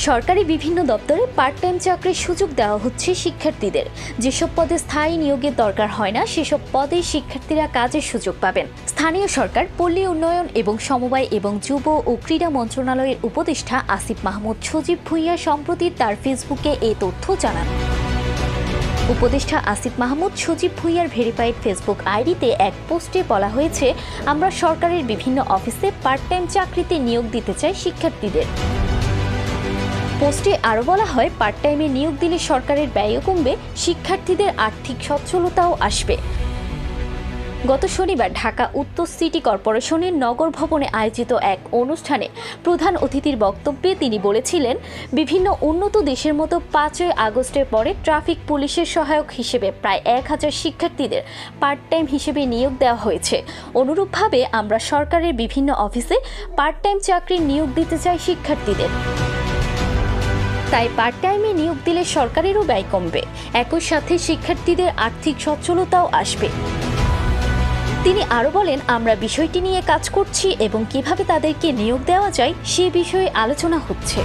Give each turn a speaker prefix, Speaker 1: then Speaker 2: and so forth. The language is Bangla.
Speaker 1: সরকারি বিভিন্ন দপ্তরে পার্ট টাইম চাকরির সুযোগ দেওয়া হচ্ছে শিক্ষার্থীদের। যেসব পদে স্থায়ী নিয়োগের দরকার হয় না, সেসব পদে শিক্ষার্থীরা কাজের সুযোগ পাবেন। স্থানীয় সরকার, পল্লী উন্নয়ন এবং সমবায় এবং যুব ও ক্রীড়া মন্ত্রণালয়ের উপদেষ্টা আসিফ মাহমুদ সজীব ভুঁইয়া সম্প্রতি তার ফেসবুকে এই তথ্য জানান। উপদেষ্টা আসিফ মাহমুদ সজীব ভুঁইয়ার ভেরিফাইড ফেসবুক আইডিতে এক পোস্টে বলা হয়েছে, আমরা সরকারের বিভিন্ন অফিসে পার্ট টাইম চাকরিতে নিয়োগ দিতে চাই শিক্ষার্থীদের। পোস্টে আরও বলা হয়, পার্ট টাইমে নিয়োগ দিলে সরকারের ব্যয়ও কমবে, শিক্ষার্থীদের আর্থিক সচ্ছলতাও আসবে। গত শনিবার ঢাকা উত্তর সিটি কর্পোরেশনের নগর ভবনে আয়োজিত এক অনুষ্ঠানে প্রধান অতিথির বক্তব্যে তিনি বলেছিলেন, বিভিন্ন উন্নত দেশের মতো 5ই আগস্টের পরে ট্রাফিক পুলিশের সহায়ক হিসেবে প্রায় 1000 শিক্ষার্থীদের পার্ট টাইম হিসেবে নিয়োগ দেওয়া হয়েছে। অনুরূপভাবে আমরা সরকারের বিভিন্ন অফিসে পার্ট টাইম চাকরির নিয়োগ দিতে চাই শিক্ষার্থীদের। তাই পার্ট টাইমে নিয়োগ দিলে সরকারেরও ব্যয় কমবে, একই সাথে শিক্ষার্থীদের আর্থিক সচ্ছলতাও আসবে। তিনি আরও বলেন, আমরা বিষয়টি নিয়ে কাজ করছি এবং কিভাবে তাদেরকে নিয়োগ দেওয়া যায় সে বিষয়ে আলোচনা হচ্ছে।